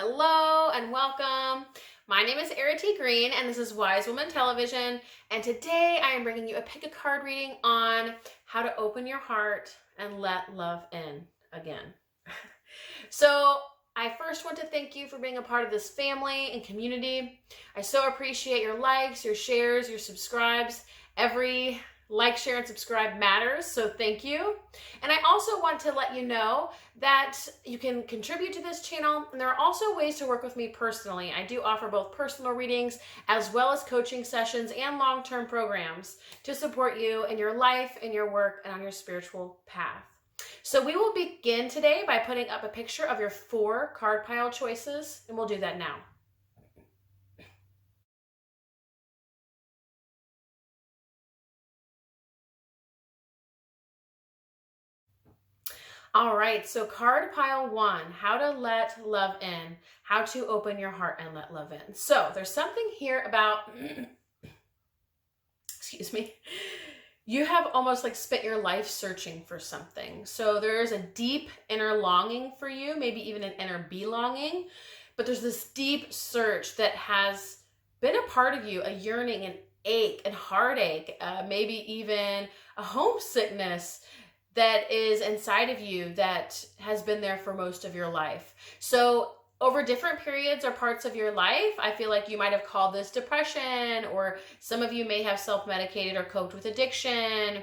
Hello and welcome. My name is Errity Green and this is Wise Woman Television, and today I am bringing you a pick a card reading on how to open your heart and let love in again. So I first want to thank you for being a part of this family and community. I so appreciate your likes, your shares, your subscribes. Every like, share, and subscribe matters, so thank you. And I also want to let you know that you can contribute to this channel, and there are also ways to work with me personally. I do offer both personal readings as well as coaching sessions and long-term programs to support you in your life, in your work, and on your spiritual path. So we will begin today by putting up a picture of your 4 card pile choices, and we'll do that now. All right, so card pile 1, how to let love in, how to open your heart and let love in. So there's something here about, excuse me, you have almost like spent your life searching for something. So there's a deep inner longing for you, maybe even an inner belonging, but there's this deep search that has been a part of you, a yearning, an ache and heartache, maybe even a homesickness that is inside of you that has been there for most of your life. So over different periods or parts of your life, I feel like you might have called this depression, or some of you may have self-medicated or coped with addiction.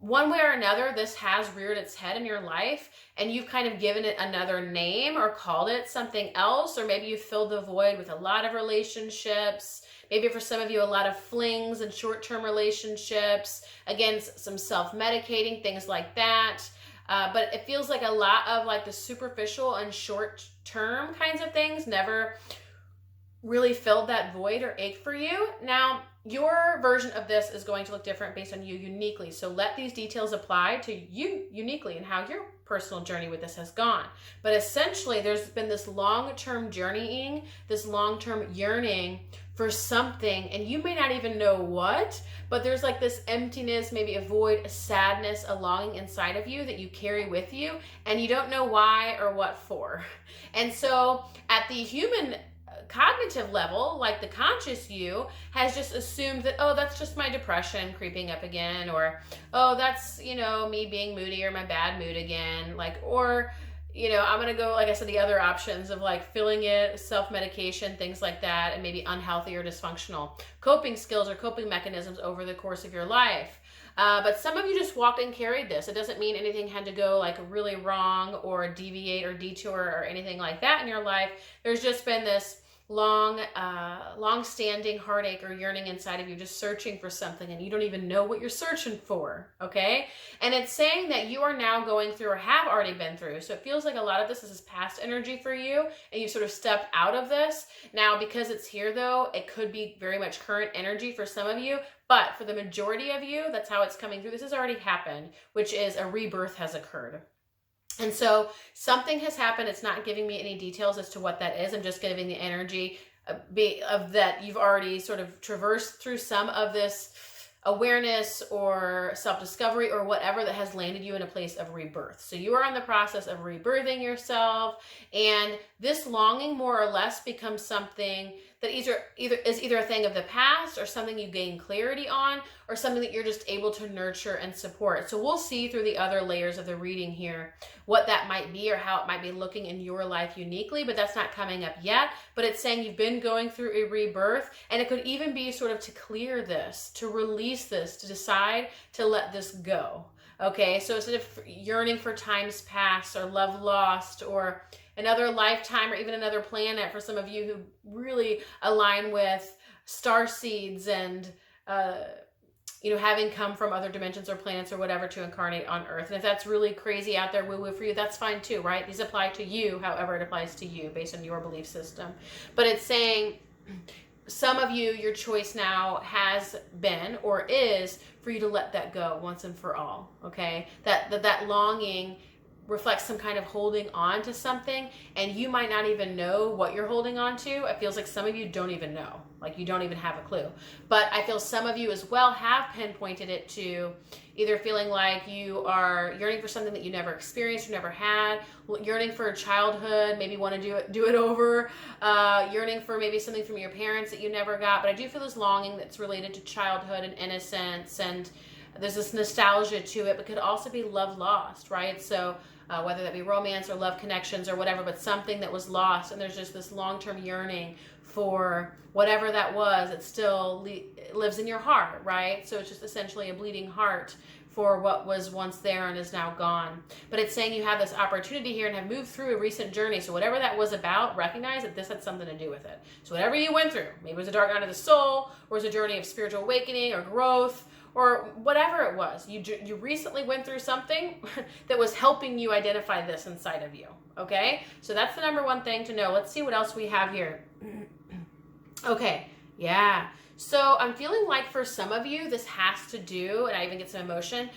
One way or another, this has reared its head in your life, and you've kind of given it another name or called it something else, or maybe you filled the void with a lot of relationships. Maybe for some of you, a lot of flings and short-term relationships. Again, some self-medicating, things like that. But it feels like a lot of like the superficial and short-term kinds of things never really filled that void or ache for you. Now, your version of this is going to look different based on you uniquely. So let these details apply to you uniquely and how your personal journey with this has gone. But essentially, there's been this long-term journeying, this long-term yearning for something, and you may not even know what, but there's like this emptiness, maybe a void, a sadness, a longing inside of you that you carry with you, and you don't know why or what for. And so at the human cognitive level, like the conscious you has just assumed that, oh, that's just my depression creeping up again, or oh, that's, me being moody or my bad mood again, like, or I'm gonna go, like I said, the other options of like filling it, self-medication, things like that, and maybe unhealthy or dysfunctional coping skills or coping mechanisms over the course of your life. But some of you just walked and carried this. It doesn't mean anything had to go like really wrong or deviate or detour or anything like that in your life. There's just been this long-standing heartache or yearning inside of you, just searching for something, and you don't even know what you're searching for, okay? And it's saying that you are now going through or have already been through. So it feels like a lot of this is past energy for you, and you sort of stepped out of this. Now, because it's here though, it could be very much current energy for some of you, but for the majority of you, that's how it's coming through. This has already happened, which is a rebirth has occurred. And so something has happened. It's not giving me any details as to what that is. I'm just giving the energy of that you've already sort of traversed through some of this awareness or self-discovery or whatever that has landed you in a place of rebirth. So you are in the process of rebirthing yourself, and this longing more or less becomes something that either a thing of the past or something you gain clarity on or something that you're just able to nurture and support. So we'll see through the other layers of the reading here what that might be or how it might be looking in your life uniquely, but that's not coming up yet. But it's saying you've been going through a rebirth, and it could even be sort of to clear this, to release this, to decide to let this go. Okay, so instead of yearning for times past or love lost or another lifetime or even another planet, for some of you who really align with star seeds and having come from other dimensions or planets or whatever to incarnate on Earth. And if that's really crazy out there woo-woo for you, that's fine too, right? These apply to you however it applies to you based on your belief system. But it's saying some of you, your choice now has been or is for you to let that go once and for all, okay? That longing reflects some kind of holding on to something, and you might not even know what you're holding on to. It feels like some of you don't even know, like you don't even have a clue. But I feel some of you as well have pinpointed it to either feeling like you are yearning for something that you never experienced or never had, yearning for childhood, maybe want to do it over, yearning for maybe something from your parents that you never got. But I do feel this longing that's related to childhood and innocence, and there's this nostalgia to it, but could also be love lost, right? So whether that be romance or love connections or whatever, but something that was lost, and there's just this long-term yearning for whatever that was. It still lives in your heart, right? So it's just essentially a bleeding heart for what was once there and is now gone. But it's saying you have this opportunity here and have moved through a recent journey. So whatever that was about, recognize that this had something to do with it. So whatever you went through, maybe it was a dark night of the soul, or it was a journey of spiritual awakening or growth, or whatever it was, you recently went through something that was helping you identify this inside of you, okay? So that's the number one thing to know. Let's see what else we have here. Okay, yeah. So I'm feeling like for some of you, this has to do, and I even get some emotion.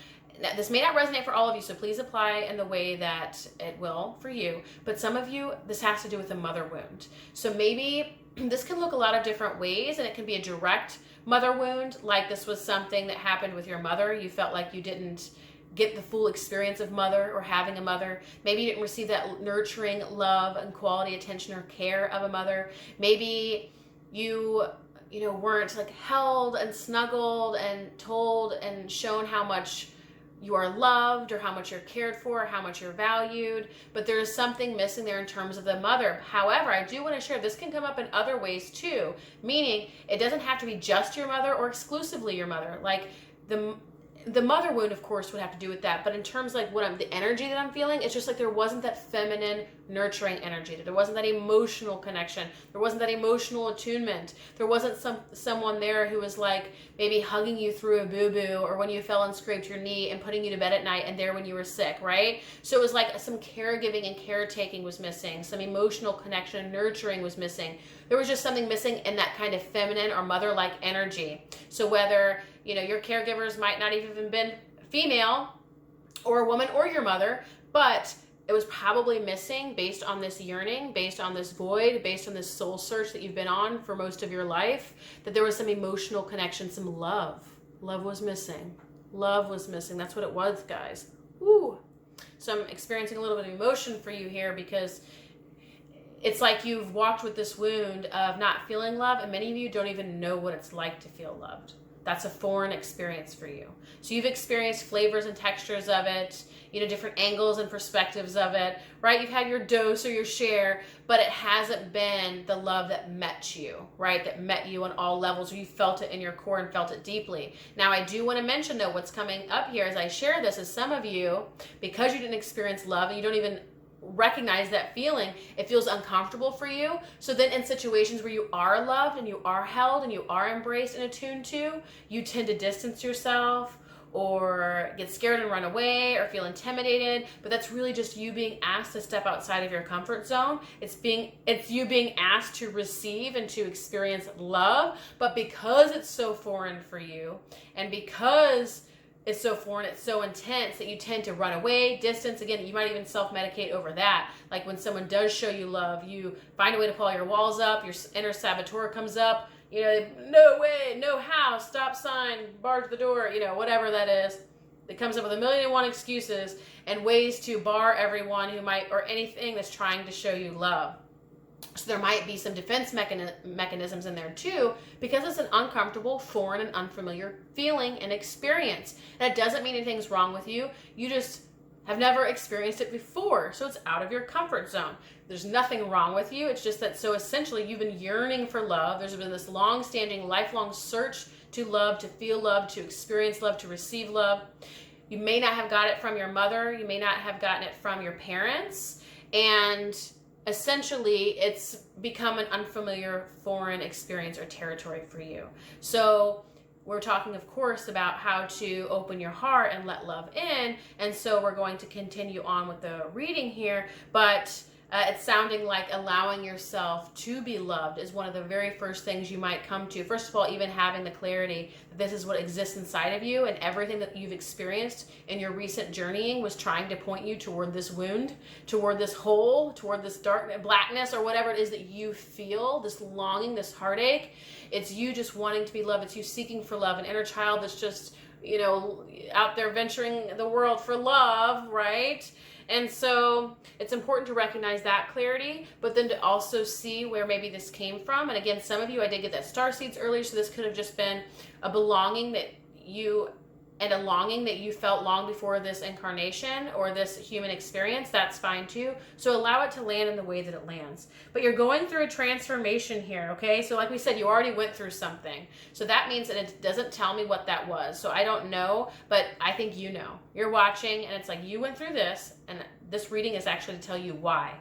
This may not resonate for all of you, so please apply in the way that it will for you. But some of you, this has to do with a mother wound. So maybe this can look a lot of different ways, and it can be a direct mother wound, like this was something that happened with your mother. You felt like you didn't get the full experience of mother or having a mother. Maybe you didn't receive that nurturing love and quality attention or care of a mother. Maybe you weren't like held and snuggled and told and shown how much you are loved or how much you're cared for, or how much you're valued, but there is something missing there in terms of the mother. However, I do want to share this can come up in other ways too, meaning it doesn't have to be just your mother or exclusively your mother. Like the mother wound, of course, would have to do with that, but in terms of like the energy that I'm feeling, it's just like there wasn't that feminine nurturing energy, there wasn't that emotional connection, there wasn't that emotional attunement, there wasn't someone there who was like maybe hugging you through a boo-boo, or when you fell and scraped your knee and putting you to bed at night and there when you were sick, right? So it was like some caregiving and caretaking was missing, some emotional connection and nurturing was missing. There was just something missing in that kind of feminine or mother-like energy. So whether your caregivers might not even have been female or a woman or your mother, but it was probably missing based on this yearning, based on this void, based on this soul search that you've been on for most of your life, that there was some emotional connection, some love. Love was missing. Love was missing. That's what it was, guys. Woo. So I'm experiencing a little bit of emotion for you here, because it's like you've walked with this wound of not feeling love, and many of you don't even know what it's like to feel loved. That's a foreign experience for you. So you've experienced flavors and textures of it, different angles and perspectives of it, right? You've had your dose or your share, but it hasn't been the love that met you, right? That met you on all levels, where you felt it in your core and felt it deeply. Now, I do want to mention, though, what's coming up here as I share this is some of you, because you didn't experience love and you don't even recognize that feeling, it feels uncomfortable for you. So then in situations where you are loved and you are held and you are embraced and attuned to, you tend to distance yourself or get scared and run away or feel intimidated. But that's really just you being asked to step outside of your comfort zone. It's you being asked to receive and to experience love. But because it's so foreign for you, and because it's so foreign, it's so intense, that you tend to run away, distance. Again, you might even self-medicate over that. Like when someone does show you love, you find a way to pull your walls up, your inner saboteur comes up, no way, no how, stop sign, barge the door, whatever that is. It comes up with 1,000,001 excuses and ways to bar everyone who might, or anything that's trying to show you love. So there might be some defense mechanisms in there too, because it's an uncomfortable, foreign, and unfamiliar feeling and experience. That doesn't mean anything's wrong with you. You just have never experienced it before, so it's out of your comfort zone. There's nothing wrong with you. It's just that, so essentially you've been yearning for love. There's been this long-standing, lifelong search to love, to feel love, to experience love, to receive love. You may not have got it from your mother. You may not have gotten it from your parents. And essentially, it's become an unfamiliar, foreign experience or territory for you. So we're talking, of course, about how to open your heart and let love in. And so we're going to continue on with the reading here. But It's sounding like allowing yourself to be loved is one of the very first things you might come to. First of all, even having the clarity that this is what exists inside of you, and everything that you've experienced in your recent journeying was trying to point you toward this wound, toward this hole, toward this dark blackness, or whatever it is that you feel, this longing, this heartache. It's you just wanting to be loved. It's you seeking for love, an inner child that's just, out there venturing the world for love, right? And so it's important to recognize that clarity, but then to also see where maybe this came from. And again, some of you, I did get that star seeds earlier, so this could have just been a belonging that you, and a longing that you felt long before this incarnation or this human experience. That's fine too. So allow it to land in the way that it lands. But you're going through a transformation here, okay? So like we said, you already went through something. So that means that it doesn't tell me what that was. So I don't know, but I think you know. You're watching and it's like you went through this, and this reading is actually to tell you why.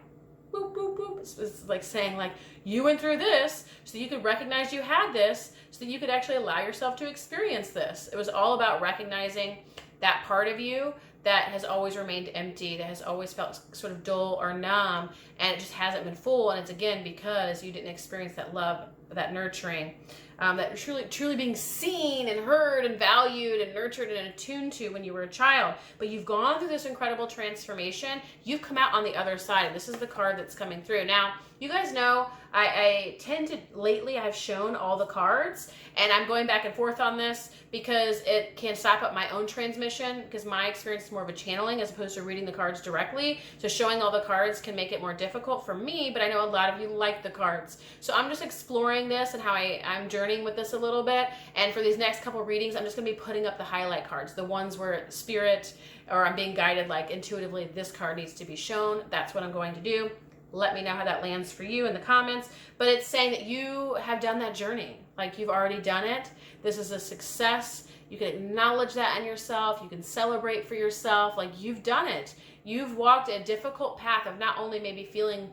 Boop, boop, boop. It's like saying like you went through this so you could recognize you had this, so that you could actually allow yourself to experience this. It was all about recognizing that part of you that has always remained empty, that has always felt sort of dull or numb, and it just hasn't been full. And it's again because you didn't experience that love, that nurturing, that truly being seen and heard and valued and nurtured and attuned to when you were a child. But you've gone through this incredible transformation. You've come out on the other side. And this is the card that's coming through. Now, you guys know I tend to, lately I've shown all the cards, and I'm going back and forth on this because it can stop up my own transmission, because my experience is more of a channeling as opposed to reading the cards directly. So showing all the cards can make it more difficult for me, but I know a lot of you like the cards. So I'm just exploring this and how I'm journeying with this a little bit. And for these next couple readings, I'm just going to be putting up the highlight cards, the ones where spirit or I'm being guided like intuitively, this card needs to be shown. That's what I'm going to do. Let me know how that lands for you in the comments. But it's saying that you have done that journey. Like you've already done it. This is a success. You can acknowledge that in yourself. You can celebrate for yourself. Like you've done it. You've walked a difficult path of not only maybe feeling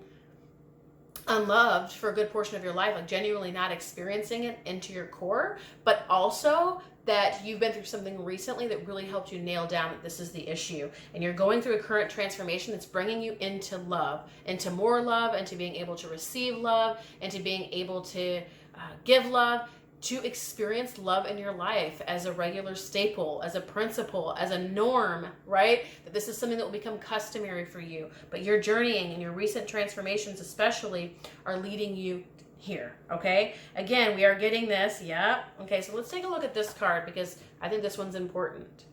unloved for a good portion of your life, like genuinely not experiencing it into your core, but also that you've been through something recently that really helped you nail down that this is the issue. And you're going through a current transformation that's bringing you into love, into more love, into being able to receive love, into being able to give love, to experience love in your life as a regular staple, as a principle, as a norm, right? That this is something that will become customary for you. But your journeying and your recent transformations especially are leading you here, okay? Again, we are getting this, yeah. Okay, so let's take a look at this card because I think this one's important.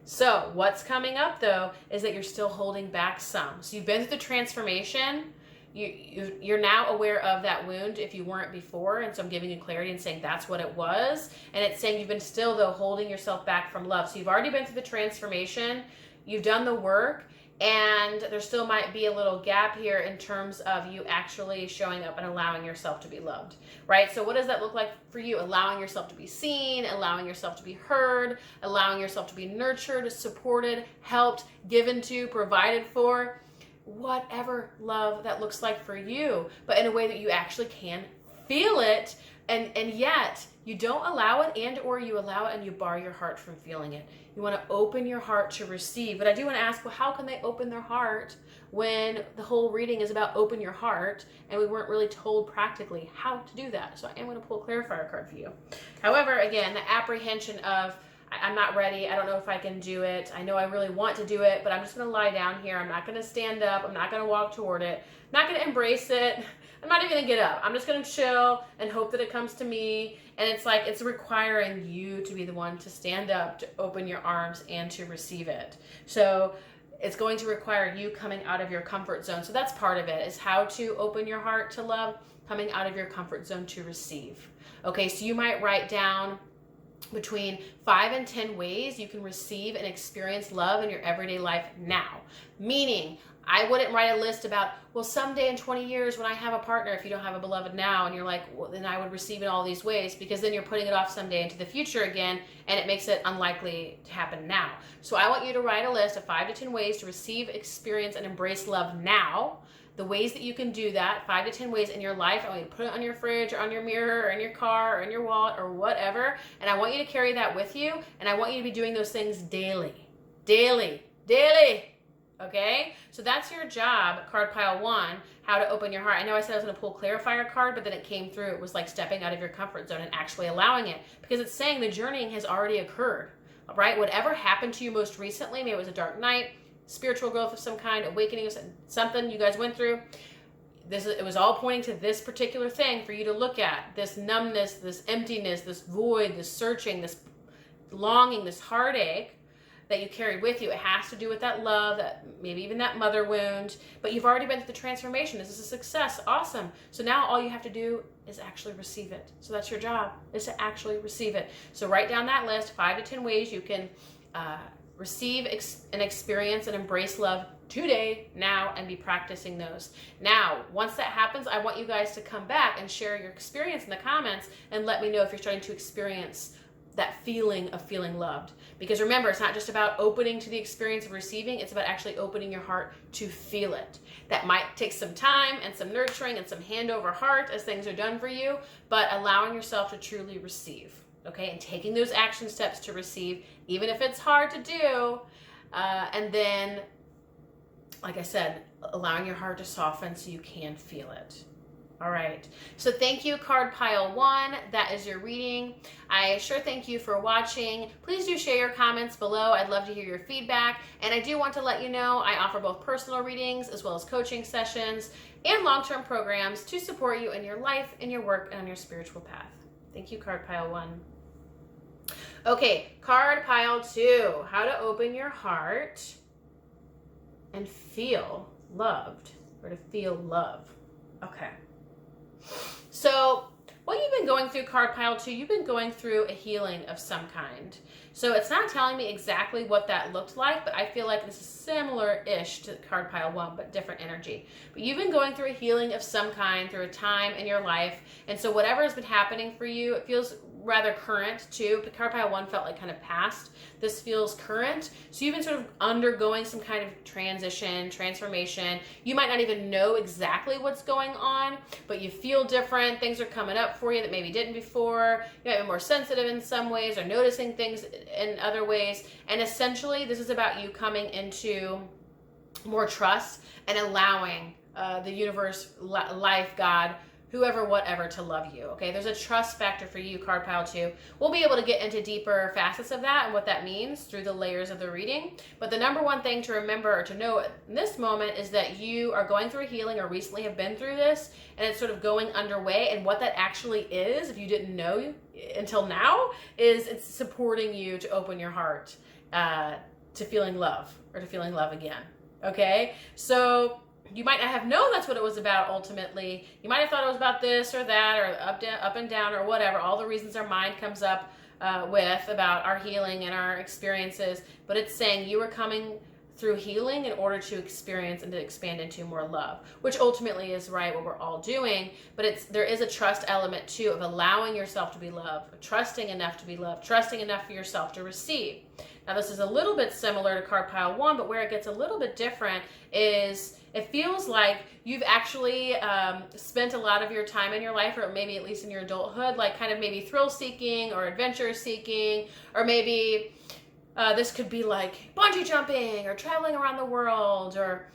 So what's coming up though is that you're still holding back some. So you've been through the transformation. You're now aware of that wound if you weren't before, and so I'm giving you clarity and saying that's what it was. And it's saying you've been still though holding yourself back from love. So you've already been through the transformation, you've done the work, and there still might be a little gap here in terms of you actually showing up and allowing yourself to be loved, right? So what does that look like for you? Allowing yourself to be seen, allowing yourself to be heard, allowing yourself to be nurtured, supported, helped, given to, provided for. Whatever love that looks like for you, but in a way that you actually can feel it, and yet you don't allow it, and or you allow it and you bar your heart from feeling it. You want to open your heart to receive. But I do want to ask, well, how can they open their heart when the whole reading is about open your heart and we weren't really told practically how to do that? So I am going to pull a clarifier card for you. However, again, the apprehension of I'm not ready. I don't know if I can do it. I know I really want to do it, but I'm just going to lie down here. I'm not going to stand up. I'm not going to walk toward it. I'm not going to embrace it. I'm not even going to get up. I'm just going to chill and hope that it comes to me. And it's like it's requiring you to be the one to stand up, to open your arms, and to receive it. So it's going to require you coming out of your comfort zone. So that's part of it, is how to open your heart to love, coming out of your comfort zone to receive. Okay, so you might write down between 5 and 10 ways you can receive and experience love in your everyday life now. Meaning, I wouldn't write a list about, well, someday in 20 years when I have a partner, if you don't have a beloved now, and you're like, well, then I would receive in all these ways, because then you're putting it off someday into the future again, and it makes it unlikely to happen now. So I want you to write a list of 5 to 10 ways to receive, experience, and embrace love now. The ways that you can do that, 5 to 10 ways in your life. I want you to put it on your fridge or on your mirror or in your car or in your wallet or whatever. And I want you to carry that with you. And I want you to be doing those things daily. Daily. Daily. Okay, so that's your job, card pile 1, how to open your heart. I know I said I was going to pull clarifier card, but then it came through. It was like stepping out of your comfort zone and actually allowing it, because it's saying the journeying has already occurred, right? Whatever happened to you most recently, maybe it was a dark night, spiritual growth of some kind, awakening of something you guys went through. It was all pointing to this particular thing for you to look at, this numbness, this emptiness, this void, this searching, this longing, this heartache that you carried with you. It has to do with that love, that maybe even that mother wound, but you've already been through the transformation. This is a success. Awesome. So now all you have to do is actually receive it. So that's your job, is to actually receive it. So write down that list, 5 to 10 ways you can receive and experience and embrace love today, now, and be practicing those. Now, once that happens, I want you guys to come back and share your experience in the comments and let me know if you're starting to experience that feeling of feeling loved. Because remember, it's not just about opening to the experience of receiving, it's about actually opening your heart to feel it. That might take some time and some nurturing and some hand over heart as things are done for you, but allowing yourself to truly receive, okay? And taking those action steps to receive, even if it's hard to do, and then, like I said, allowing your heart to soften so you can feel it. All right, so thank you, card pile 1. That is your reading. I sure thank you for watching. Please do share your comments below. I'd love to hear your feedback. And I do want to let you know I offer both personal readings as well as coaching sessions and long-term programs to support you in your life, in your work, and on your spiritual path. Thank you, card pile 1. Okay, card pile 2. How to open your heart and feel loved, or to feel love. Okay. So what you've been going through, card pile 2, you've been going through a healing of some kind. So it's not telling me exactly what that looked like, but I feel like this is similar-ish to card pile 1, but different energy. But you've been going through a healing of some kind through a time in your life. And so whatever has been happening for you, it feels rather current too. But card pile 1 felt like kind of past. This feels current. So you've been sort of undergoing some kind of transition, transformation. You might not even know exactly what's going on, but you feel different. Things are coming up for you that maybe didn't before. You might be more sensitive in some ways or noticing things in other ways. And essentially, this is about you coming into more trust and allowing the universe, life, God, whoever, whatever, to love you, okay? There's a trust factor for you, card pile 2. We'll be able to get into deeper facets of that and what that means through the layers of the reading. But the number one thing to remember or to know in this moment is that you are going through a healing or recently have been through this, and it's sort of going underway. And what that actually is, if you didn't know until now, is it's supporting you to open your heart to feeling love, or to feeling love again, okay? So you might not have known that's what it was about ultimately. You might have thought it was about this or that, or up and down, or whatever. All the reasons our mind comes up with about our healing and our experiences. But it's saying you are coming through healing in order to experience and to expand into more love, which ultimately is right what we're all doing. But there is a trust element too, of allowing yourself to be loved, trusting enough to be loved, trusting enough for yourself to receive. Now this is a little bit similar to card pile 1, but where it gets a little bit different is it feels like you've actually spent a lot of your time in your life, or maybe at least in your adulthood, like kind of maybe thrill seeking or adventure seeking, or maybe this could be like bungee jumping or traveling around the world, or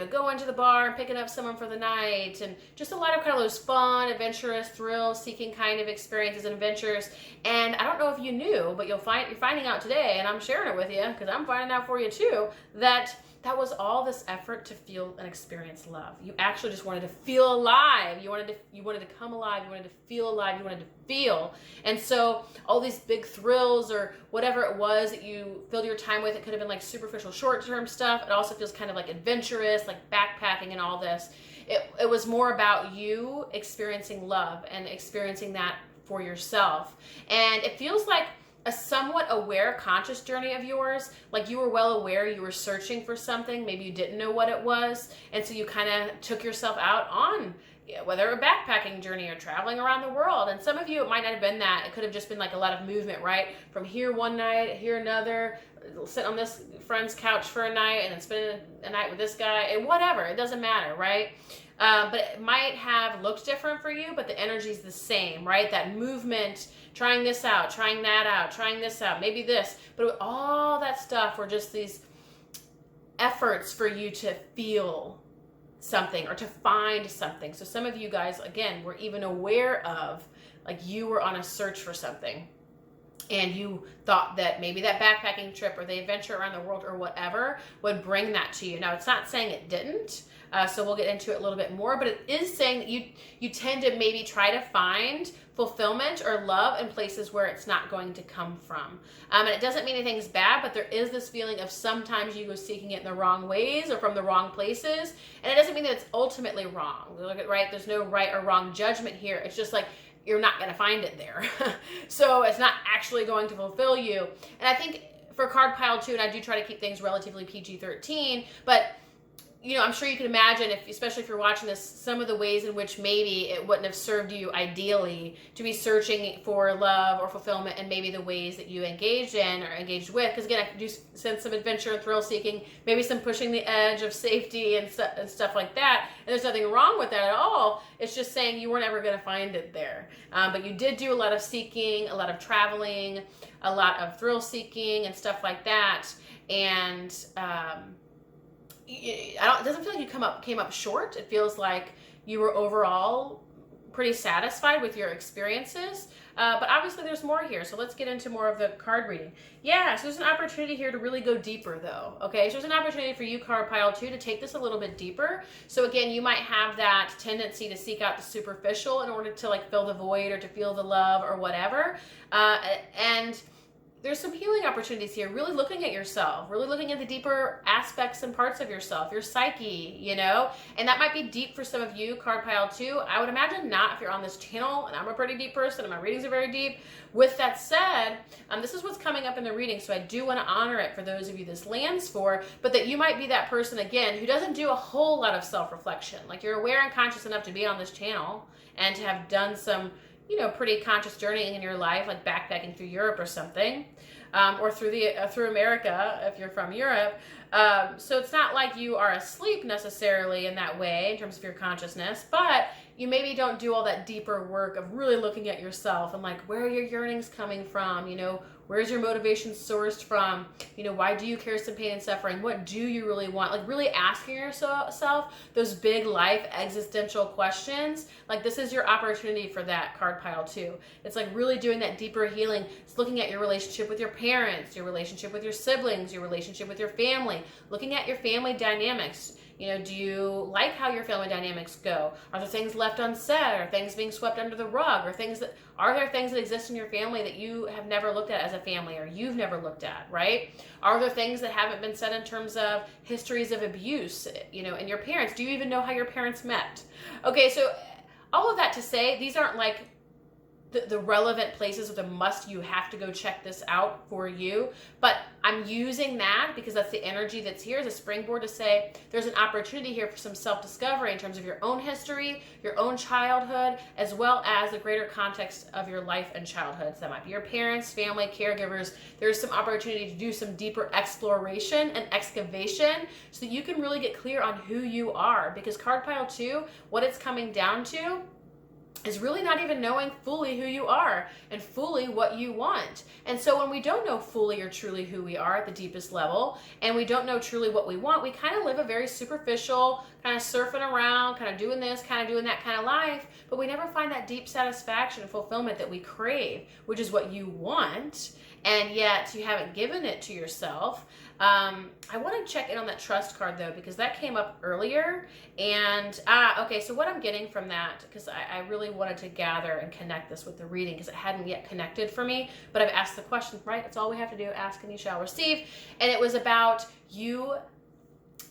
going to the bar and picking up someone for the night, and just a lot of kind of those fun, adventurous, thrill-seeking kind of experiences and adventures. And I don't know if you knew, but you're finding out today, and I'm sharing it with you because I'm finding out for you too, that was all this effort to feel and experience love. You actually just wanted to feel alive. You wanted to come alive. You wanted to feel alive. You wanted to feel. And so all these big thrills or whatever it was that you filled your time with, it could have been like superficial short-term stuff. It also feels kind of like adventurous, like backpacking and all this. It was more about you experiencing love and experiencing that for yourself. And it feels like a somewhat aware, conscious journey of yours. Like you were well aware you were searching for something. Maybe you didn't know what it was. And so you kind of took yourself out on whether a backpacking journey or traveling around the world. And some of you, it might not have been that. It could have just been like a lot of movement, right? From here one night, here another, sit on this friend's couch for a night, and then spend a night with this guy, and whatever. It doesn't matter, right? But it might have looked different for you, but the energy is the same, right? That movement, trying this out, trying that out, trying this out, maybe this. But all that stuff were just these efforts for you to feel something or to find something. So some of you guys, again, were even aware of, like, you were on a search for something, and you thought that maybe that backpacking trip or the adventure around the world or whatever would bring that to you. Now, it's not saying it didn't, so we'll get into it a little bit more, but it is saying that you tend to maybe try to find fulfillment or love in places where it's not going to come from. And it doesn't mean anything's bad, but there is this feeling of sometimes you go seeking it in the wrong ways or from the wrong places. And it doesn't mean that it's ultimately wrong. Look at, right? There's no right or wrong judgment here. It's just like, you're not going to find it there. So it's not actually going to fulfill you. And I think for card pile 2, and I do try to keep things relatively PG-13, but you know, I'm sure you can imagine, especially if you're watching this, some of the ways in which maybe it wouldn't have served you ideally to be searching for love or fulfillment, and maybe the ways that you engaged in or engaged with. Because again, I do sense some adventure and thrill seeking, maybe some pushing the edge of safety and stuff like that. And there's nothing wrong with that at all. It's just saying you weren't ever going to find it there. But you did do a lot of seeking, a lot of traveling, a lot of thrill seeking and stuff like that. And it doesn't feel like you came up short. It feels like you were overall pretty satisfied with your experiences. But obviously there's more here. So let's get into more of the card reading. Yeah, so there's an opportunity here to really go deeper though. Okay, so there's an opportunity for you, card pile 2, to take this a little bit deeper. So again, you might have that tendency to seek out the superficial in order to like fill the void or to feel the love or whatever. And there's some healing opportunities here, really looking at yourself, really looking at the deeper aspects and parts of yourself, your psyche, you know, and that might be deep for some of you, card pile 2. I would imagine not if you're on this channel, and I'm a pretty deep person and my readings are very deep. With that said, this is what's coming up in the reading, so I do want to honor it for those of you this lands for, but that you might be that person, again, who doesn't do a whole lot of self-reflection. Like, you're aware and conscious enough to be on this channel and to have done some, you know, pretty conscious journeying in your life, like backpacking through Europe or something, or through America if you're from Europe. So it's not like you are asleep necessarily in that way in terms of your consciousness, but you maybe don't do all that deeper work of really looking at yourself and like, where are your yearnings coming from? You know, where's your motivation sourced from? You know, why do you carry some pain and suffering? What do you really want? Like, really asking yourself those big life existential questions. Like, this is your opportunity for that, card pile 2. It's like really doing that deeper healing. It's looking at your relationship with your parents, your relationship with your siblings, your relationship with your family, looking at your family dynamics. You know, do you like how your family dynamics go? Are there things left unsaid? Are things being swept under the rug? Are there things that exist in your family that you have never looked at as a family, or you've never looked at, right? Are there things that haven't been said in terms of histories of abuse, you know, and your parents? Do you even know how your parents met? Okay, so all of that to say, these aren't like the relevant places or the must, you have to go check this out for you. But I'm using that because that's the energy that's here as a springboard to say there's an opportunity here for some self-discovery in terms of your own history, your own childhood, as well as the greater context of your life and childhood. So that might be your parents, family, caregivers. There's some opportunity to do some deeper exploration and excavation so that you can really get clear on who you are. Because card pile 2, what it's coming down to is really not even knowing fully who you are and fully what you want. And so when we don't know fully or truly who we are at the deepest level, and we don't know truly what we want, we kind of live a very superficial, kind of surfing around, kind of doing this, kind of doing that kind of life, but we never find that deep satisfaction and fulfillment that we crave, which is what you want, and yet you haven't given it to yourself. I want to check in on that trust card though, because that came up earlier. And okay, so what I'm getting from that, because I really wanted to gather and connect this with the reading because it hadn't yet connected for me, but I've asked the question, right? That's all we have to do, ask and you shall receive. And it was about your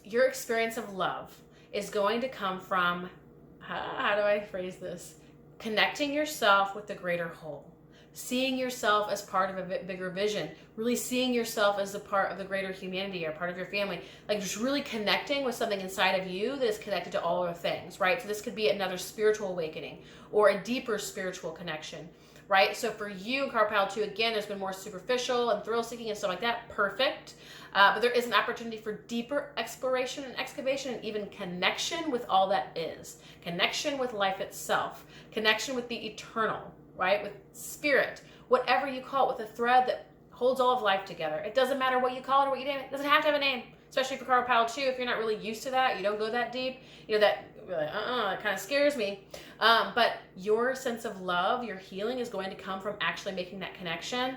experience of love is going to come from, how do I phrase this? Connecting yourself with the greater whole. Seeing yourself as part of a bigger vision, really seeing yourself as a part of the greater humanity or part of your family, like just really connecting with something inside of you that is connected to all other things, right? So this could be another spiritual awakening or a deeper spiritual connection, right? So for you in card pile 2, again, there's been more superficial and thrill seeking and stuff like that, perfect. But there is an opportunity for deeper exploration and excavation and even connection with all that is. Connection with life itself, connection with the eternal, right? With spirit, whatever you call it, with a thread that holds all of life together. It doesn't matter what you call it or what you name it. It doesn't have to have a name. especially for card pile 2, if you're not really used to that, you don't go that deep, you know, that it kind of scares me. But your sense of love, your healing is going to come from actually making that connection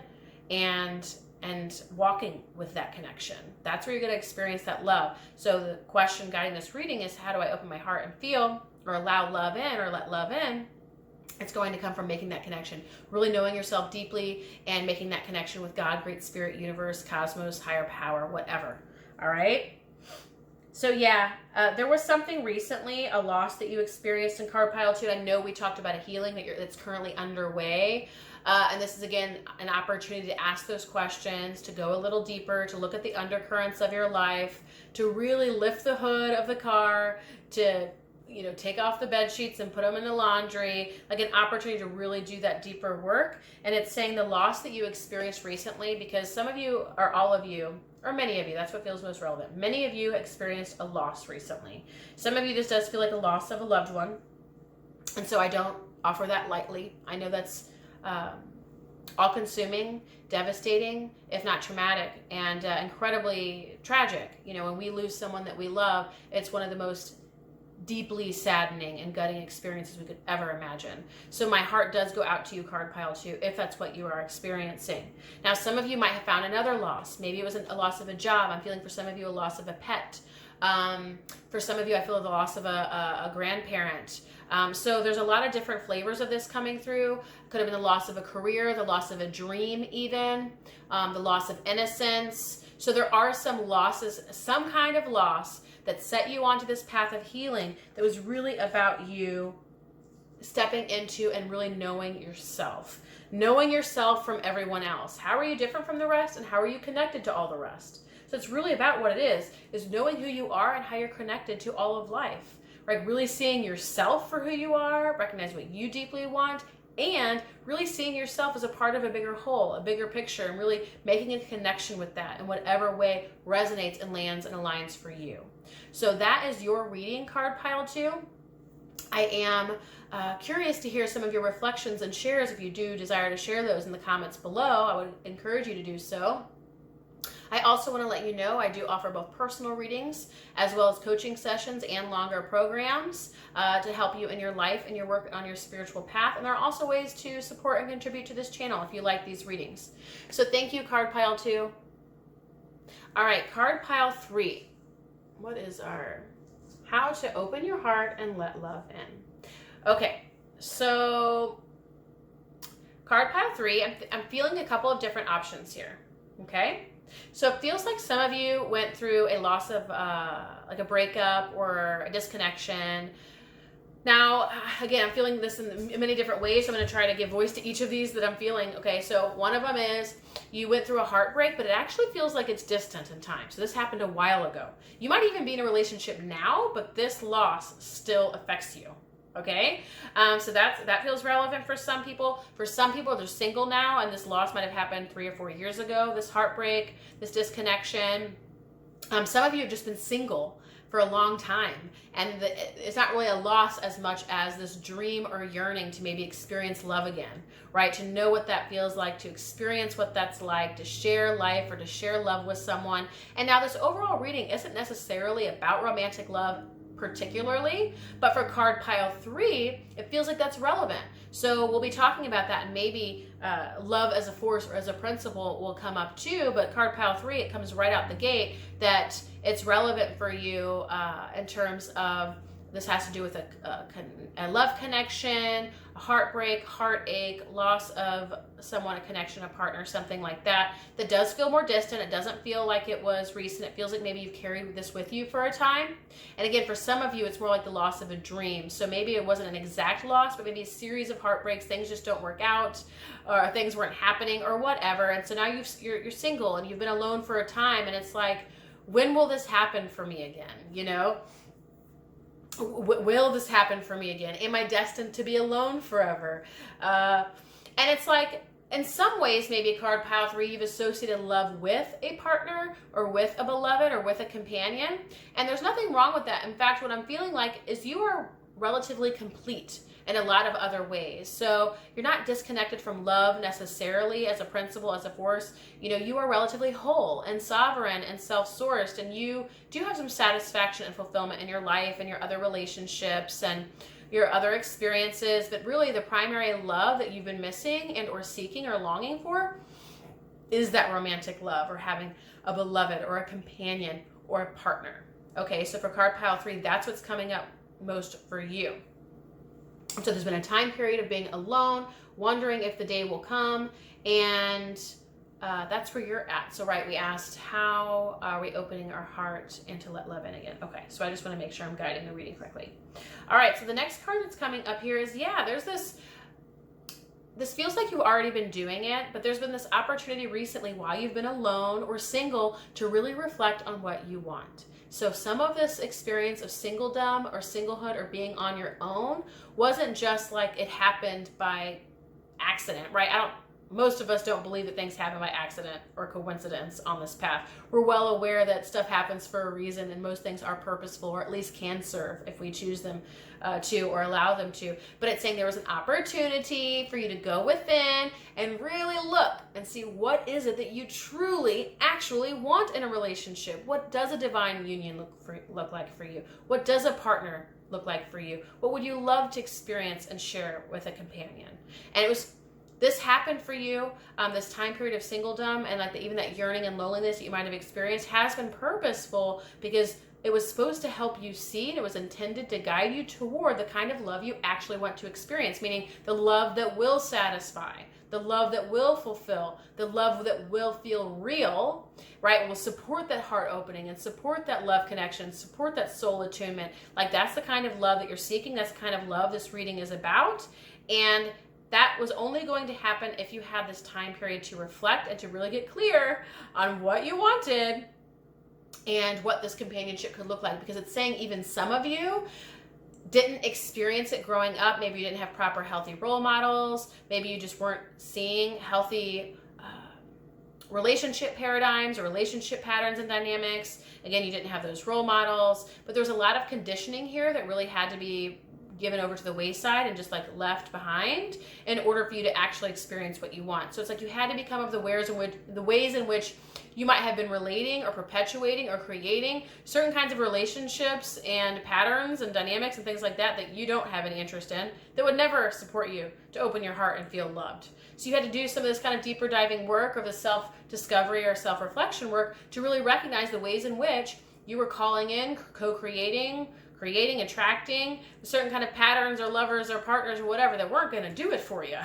and walking with that connection. That's where you're going to experience that love. So the question guiding this reading is, how do I open my heart and feel, or allow love in, or let love in? It's going to come from making that connection, really knowing yourself deeply and making that connection with God, Great Spirit, universe, cosmos, higher power, whatever. All right. So yeah, there was something recently, a loss that you experienced in card pile 2. I know we talked about a healing that's currently underway. And this is, again, an opportunity to ask those questions, to go a little deeper, to look at the undercurrents of your life, to really lift the hood of the car, to, you know, take off the bed sheets and put them in the laundry, like an opportunity to really do that deeper work. And it's saying the loss that you experienced recently, because some of you, or all of you, or many of you, that's what feels most relevant. Many of you experienced a loss recently. Some of you, this does feel like a loss of a loved one. And so I don't offer that lightly. I know that's all-consuming, devastating, if not traumatic, and incredibly tragic. You know, when we lose someone that we love, it's one of the most deeply saddening and gutting experiences we could ever imagine. So my heart does go out to you, card pile 2, if that's what you are experiencing. Now, some of you might have found another loss. Maybe it was a loss of a job. I'm feeling for some of you a loss of a pet. For some of you, I feel the loss of a grandparent. So there's a lot of different flavors of this coming through. Could have been the loss of a career, the loss of a dream even, the loss of innocence. So there are some losses, some kind of loss that set you onto this path of healing that was really about you stepping into and really knowing yourself from everyone else. How are you different from the rest, and how are you connected to all the rest? So it's really about what it is knowing who you are and how you're connected to all of life, right? Really seeing yourself for who you are, recognize what you deeply want, and really seeing yourself as a part of a bigger whole, a bigger picture, and really making a connection with that in whatever way resonates and lands and aligns for you. So that is your reading, card pile 2. I am curious to hear some of your reflections and shares. If you do desire to share those in the comments below, I would encourage you to do so. I also want to let you know I do offer both personal readings as well as coaching sessions and longer programs to help you in your life and your work on your spiritual path. And there are also ways to support and contribute to this channel if you like these readings. So thank you, card pile 2. All right, card pile 3. What is our how to open your heart and let love in? Okay, so card pile 3, I'm feeling a couple of different options here. Okay. So it feels like some of you went through a loss of like a breakup or a disconnection. Now, again, I'm feeling this in many different ways. So I'm going to try to give voice to each of these that I'm feeling. Okay, so one of them is you went through a heartbreak, but it actually feels like it's distant in time. So this happened a while ago. You might even be in a relationship now, but this loss still affects you. Okay, so that feels relevant for some people. For some people, they're single now, and this loss might have happened 3 or 4 years ago. This heartbreak, this disconnection. Some of you have just been single for a long time, and it's not really a loss as much as this dream or yearning to maybe experience love again, right? To know what that feels like, to experience what that's like, to share life or to share love with someone. And now this overall reading isn't necessarily about romantic love particularly, but for card pile 3, it feels like that's relevant. So we'll be talking about that, and maybe love as a force or as a principle will come up too, but card pile 3, it comes right out the gate that it's relevant for you in terms of this has to do with a love connection, a heartbreak, heartache, loss of someone, a connection, a partner, something like that. That does feel more distant. It doesn't feel like it was recent. It feels like maybe you've carried this with you for a time. And again, for some of you, it's more like the loss of a dream. So maybe it wasn't an exact loss, but maybe a series of heartbreaks. Things just don't work out, or things weren't happening, or whatever. And so now you're single and you've been alone for a time, and it's like, when will this happen for me again? You know? Will this happen for me again? Am I destined to be alone forever? And it's like, in some ways, maybe card pile 3, you've associated love with a partner or with a beloved or with a companion. And there's nothing wrong with that. In fact, what I'm feeling like is you are relatively complete in a lot of other ways. So you're not disconnected from love necessarily as a principle, as a force. You are relatively whole and sovereign and self-sourced, and you do have some satisfaction and fulfillment in your life and your other relationships and your other experiences. But really the primary love that you've been missing and or seeking or longing for is that romantic love, or having a beloved or a companion or a partner. Okay, so for card pile 3, that's what's coming up most for you. So there's been a time period of being alone, wondering if the day will come, and that's where you're at. So we asked, how are we opening our heart and to let love in again? Okay, so I just want to make sure I'm guiding the reading correctly. All right, so the next card that's coming up here is, there's this feels like you've already been doing it, but there's been this opportunity recently while you've been alone or single to really reflect on what you want. So some of this experience of singledom or singlehood or being on your own wasn't just like it happened by accident, right? Most of us don't believe that things happen by accident or coincidence on this path. We're well aware that stuff happens for a reason, and most things are purposeful, or at least can serve if we choose them to or allow them to. But it's saying there was an opportunity for you to go within and really look and see what is it that you truly actually want in a relationship. What does a divine union look like for you? What does a partner look like for you? What would you love to experience and share with a companion? And this happened for you, this time period of singledom, and even that yearning and loneliness that you might have experienced has been purposeful, because it was supposed to help you see, and it was intended to guide you toward the kind of love you actually want to experience, meaning the love that will satisfy, the love that will fulfill, the love that will feel real, right? Will support that heart opening and support that love connection, support that soul attunement. That's the kind of love that you're seeking. That's the kind of love this reading is about. And that was only going to happen if you had this time period to reflect and to really get clear on what you wanted and what this companionship could look like. Because it's saying even some of you didn't experience it growing up. Maybe you didn't have proper healthy role models. Maybe you just weren't seeing healthy relationship paradigms or relationship patterns and dynamics. Again, you didn't have those role models. But there was a lot of conditioning here that really had to be given over to the wayside and just left behind in order for you to actually experience what you want. So it's you had to become of the ways in which you might have been relating or perpetuating or creating certain kinds of relationships and patterns and dynamics and things like that you don't have any interest in, that would never support you to open your heart and feel loved. So you had to do some of this kind of deeper diving work, or the self-discovery or self-reflection work, to really recognize the ways in which you were calling in, co-creating, creating, attracting certain kind of patterns or lovers or partners or whatever that weren't going to do it for you.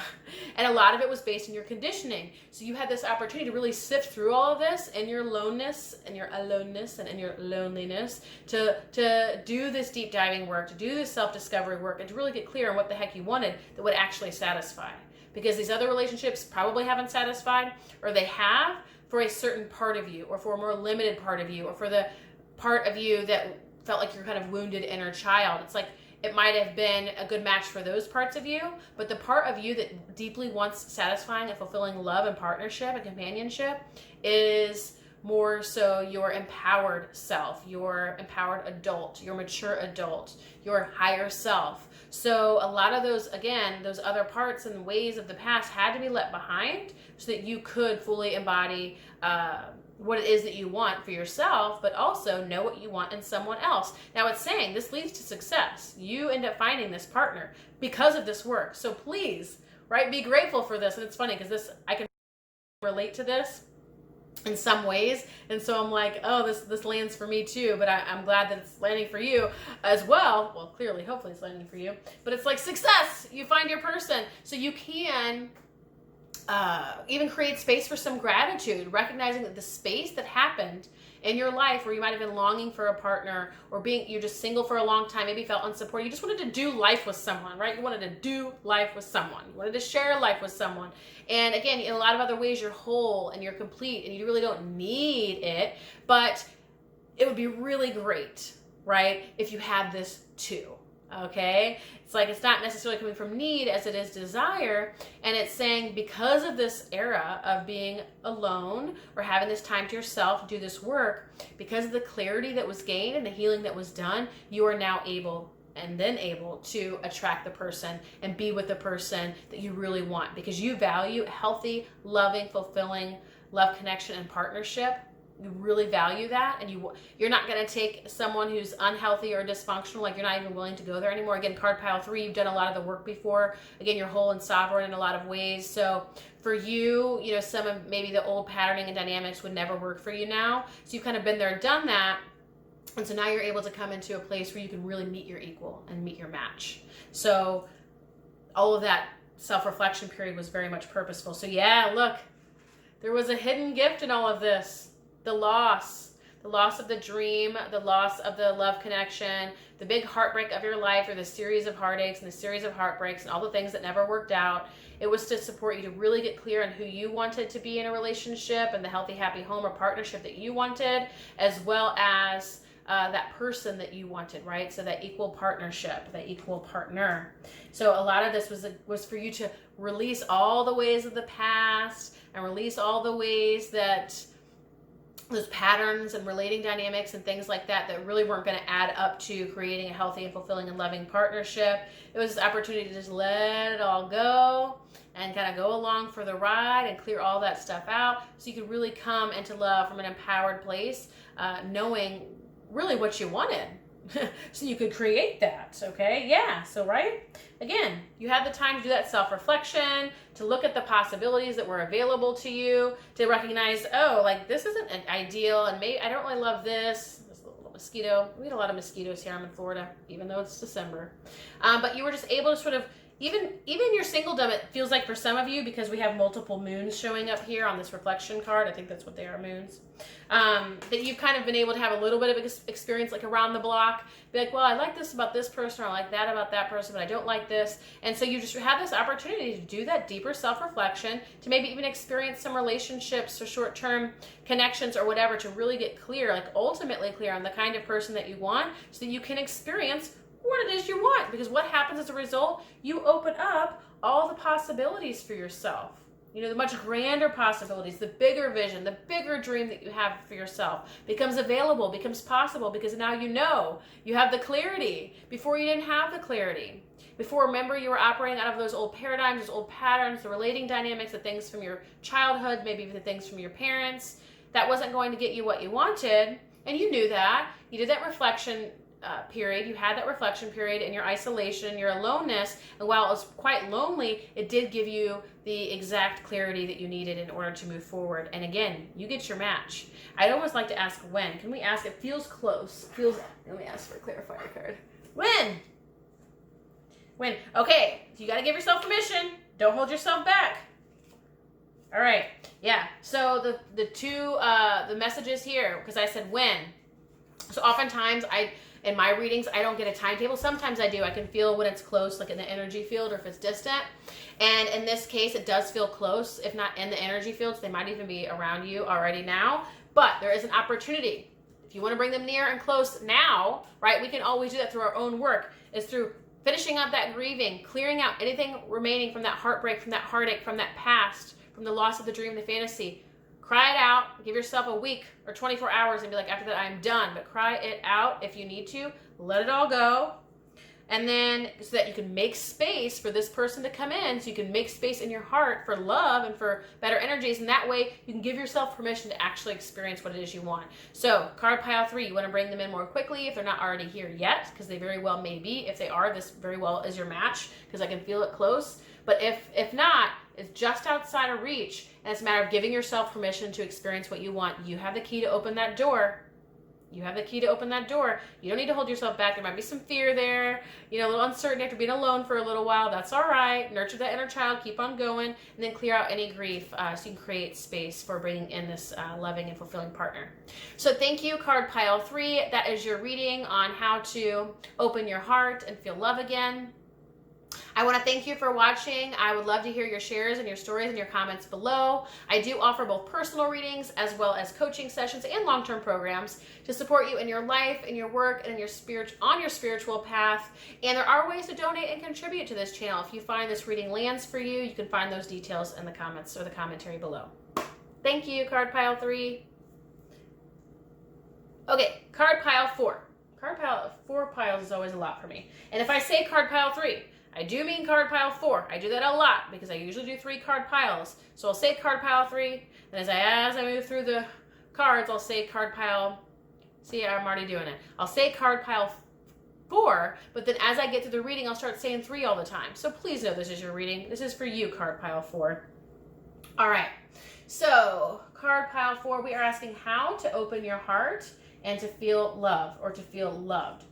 And a lot of it was based in your conditioning. So you had this opportunity to really sift through all of this in your aloneness and your aloneness and in your loneliness, to do this deep diving work, to do this self-discovery work, and to really get clear on what the heck you wanted that would actually satisfy. Because these other relationships probably haven't satisfied, or they have for a certain part of you, or for a more limited part of you, or for the part of you that felt like your kind of wounded inner child. It's it might have been a good match for those parts of you, but the part of you that deeply wants satisfying and fulfilling love and partnership and companionship is more so your empowered self, your empowered adult, your mature adult, your higher self. So a lot of those, again, those other parts and ways of the past had to be left behind so that you could fully embody what it is that you want for yourself, but also know what you want in someone else. Now it's saying this leads to success. You end up finding this partner because of this work. So please, be grateful for this. And it's funny because I can relate to this in some ways. And so I'm oh, this lands for me too, but I'm glad that it's landing for you as well. Well, clearly, hopefully it's landing for you, but it's success. You find your person. So you can even create space for some gratitude, recognizing that the space that happened in your life where you might have been longing for a partner, or you're just single for a long time, maybe felt unsupported, you just wanted to do life with someone, right? You wanted to do life with someone. You wanted to share life with someone. And again, in a lot of other ways, you're whole and you're complete and you really don't need it, but it would be really great, right, if you had this too. Okay, it's not necessarily coming from need as it is desire. And it's saying because of this era of being alone or having this time to yourself, do this work, because of the clarity that was gained and the healing that was done, you are now able and then able to attract the person and be with the person that you really want, because you value healthy, loving, fulfilling love, connection, and partnership. You really value that, and you're not going to take someone who's unhealthy or dysfunctional, like you're not even willing to go there anymore. Again, card pile 3, you've done a lot of the work before. Again, you're whole and sovereign in a lot of ways. So for you, you know, some of maybe the old patterning and dynamics would never work for you now. So you've kind of been there, done that. And so now you're able to come into a place where you can really meet your equal and meet your match. So all of that self-reflection period was very much purposeful. So yeah, look, there was a hidden gift in all of this. The loss of the dream, the loss of the love connection, the big heartbreak of your life, or the series of heartaches and the series of heartbreaks and all the things that never worked out. It was to support you to really get clear on who you wanted to be in a relationship and the healthy, happy home or partnership that you wanted, as well as that person that you wanted, right? So that equal partnership, that equal partner. So a lot of this was for you to release all the ways of the past and release all the ways that those patterns and relating dynamics and things like that that really weren't going to add up to creating a healthy and fulfilling and loving partnership. It was this opportunity to just let it all go and kind of go along for the ride and clear all that stuff out, so you could really come into love from an empowered place, knowing really what you wanted. So you could create that, okay? Yeah, so right? Again, you had the time to do that self-reflection, to look at the possibilities that were available to you, to recognize, oh, like this isn't an ideal, and maybe I don't really love this. This little mosquito. We get a lot of mosquitoes here. I'm in Florida, even though it's December. But you were just able to sort of, even your singledom, it feels like for some of you, because we have multiple moons showing up here on this reflection card, I think that's what they are, moons, that you've kind of been able to have a little bit of experience like around the block, be like, well, I like this about this person, or I like that about that person, but I don't like this. And so you just have this opportunity to do that deeper self-reflection, to maybe even experience some relationships or short-term connections or whatever, to really get clear, like ultimately clear on the kind of person that you want, so that you can experience what it is you want. Because what happens as a result, you open up all the possibilities for yourself. You know, the much grander possibilities, the bigger vision, the bigger dream that you have for yourself becomes available, becomes possible, because now you know, you have the clarity. Before, you didn't have the clarity. Before, remember, you were operating out of those old paradigms, those old patterns, the relating dynamics, the things from your childhood, maybe even the things from your parents. That wasn't going to get you what you wanted, and you knew that. You did that reflection period. You had that reflection period in your isolation, your aloneness, and while it was quite lonely, it did give you the exact clarity that you needed in order to move forward. And again, you get your match. I'd almost like to ask when. Can we ask? It feels close. Let me ask for a clarifier card. When? Okay, you got to give yourself permission. Don't hold yourself back. All right. Yeah. So the messages here, because I said when. So oftentimes in my readings, I don't get a timetable. Sometimes I do. I can feel when it's close, like in the energy field, or if it's distant. And in this case, it does feel close, if not in the energy fields. They might even be around you already now. But there is an opportunity. If you want to bring them near and close now, right, we can always do that through our own work. It's through finishing up that grieving, clearing out anything remaining from that heartbreak, from that heartache, from that past, from the loss of the dream, the fantasy. Cry it out. Give yourself a week or 24 hours and be like, after that, I'm done. But cry it out if you need to. Let it all go. And then so that you can make space for this person to come in, so you can make space in your heart for love and for better energies. And that way you can give yourself permission to actually experience what it is you want. So card pile 3, you want to bring them in more quickly if they're not already here yet, because they very well may be. If they are, this very well is your match, because I can feel it close. But if not, it's just outside of reach, and it's a matter of giving yourself permission to experience what you want. You have the key to open that door. You have the key to open that door. You don't need to hold yourself back. There might be some fear there, you know, a little uncertainty after being alone for a little while. That's all right. Nurture that inner child. Keep on going, and then clear out any grief, so you can create space for bringing in this loving and fulfilling partner. So thank you, card pile 3. That is your reading on how to open your heart and feel love again. I want to thank you for watching. I would love to hear your shares and your stories and your comments below. I do offer both personal readings as well as coaching sessions and long-term programs to support you in your life, in your work, and in your on your spiritual path. And there are ways to donate and contribute to this channel. If you find this reading lands for you, you can find those details in the comments or the commentary below. Thank you, card pile 3. Okay, card pile 4. Card pile 4 piles is always a lot for me. And if I say card pile 3, I do mean card pile 4. I do that a lot because I usually do 3 card piles. So I'll say card pile 3, and as I move through the cards, I'll say card pile, see, I'm already doing it. I'll say card pile 4, but then as I get through the reading, I'll start saying 3 all the time. So please know this is your reading. This is for you, card pile 4. All right, so card pile 4, we are asking how to open your heart and to feel love, or to feel loved.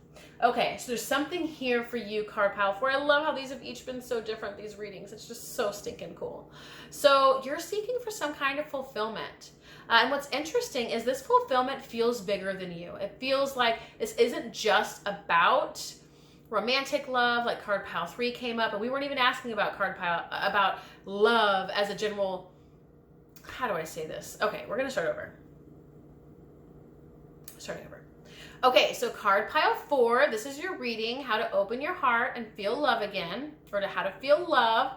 Okay, so there's something here for you, card pile 4. I love how these have each been so different, these readings. It's just so stinking cool. So you're seeking for some kind of fulfillment. And what's interesting is this fulfillment feels bigger than you. It feels like this isn't just about romantic love, like card pile 3 came up, and we weren't even asking about about love as a general, how do I say this? Okay, we're gonna start over. Starting over. Okay, so card pile 4, this is your reading, how to open your heart and feel love again, or to how to feel love.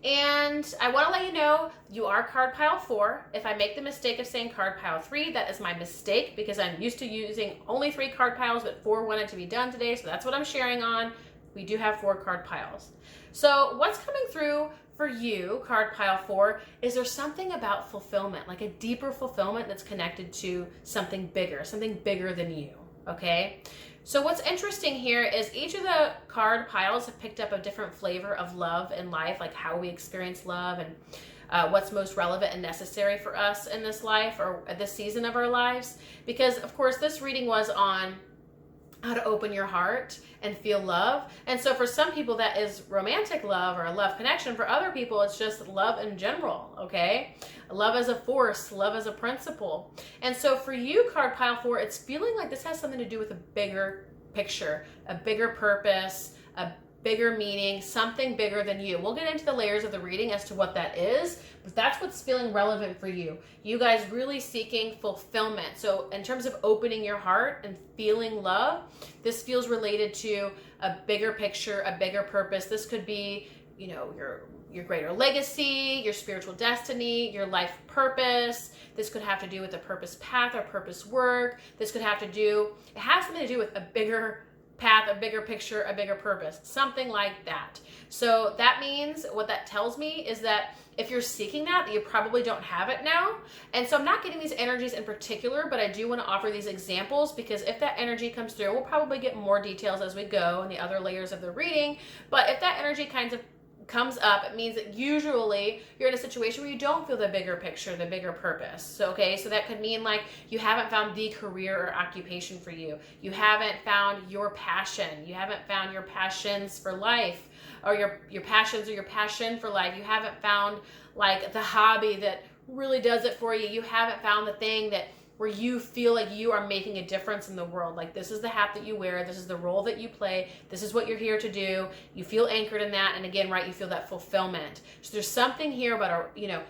And I want to let you know, you are card pile 4. If I make the mistake of saying card pile 3, that is my mistake, because I'm used to using only 3 card piles, but 4 wanted to be done today, so that's what I'm sharing on. We do have 4 card piles. So what's coming through for you, card pile 4, is there something about fulfillment, like a deeper fulfillment that's connected to something bigger than you, okay? So what's interesting here is each of the card piles have picked up a different flavor of love in life, like how we experience love and what's most relevant and necessary for us in this life or at this season of our lives. Because of course this reading was on how to open your heart and feel love. And so for some people that is romantic love or a love connection. For other people it's just love in general, okay? Love as a force, love as a principle. And so for you, card pile 4, it's feeling like this has something to do with a bigger picture, a bigger purpose, a bigger meaning, something bigger than you. We'll get into the layers of the reading as to what that is, but that's what's feeling relevant for you. You guys really seeking fulfillment. So in terms of opening your heart and feeling love, this feels related to a bigger picture, a bigger purpose. This could be, you know, your greater legacy, your spiritual destiny, your life purpose. This could have to do with a purpose path or purpose work. This could have to do, it has something to do with a bigger path, a bigger picture, a bigger purpose, something like that. So that means, what that tells me is that if you're seeking that you probably don't have it now. And so I'm not getting these energies in particular, but I do want to offer these examples, because if that energy comes through, we'll probably get more details as we go in the other layers of the reading. But if that energy kind of comes up, it means that usually you're in a situation where you don't feel the bigger picture, the bigger purpose. So, okay, so that could mean like you haven't found the career or occupation for you. You haven't found your passion. You haven't found your passions for life, or your passions or your passion for life. You haven't found like the hobby that really does it for you. You haven't found the thing that where you feel like you are making a difference in the world. Like this is the hat that you wear, this is the role that you play, this is what you're here to do. You feel anchored in that, and again, right, you feel that fulfillment. So there's something here about, you know,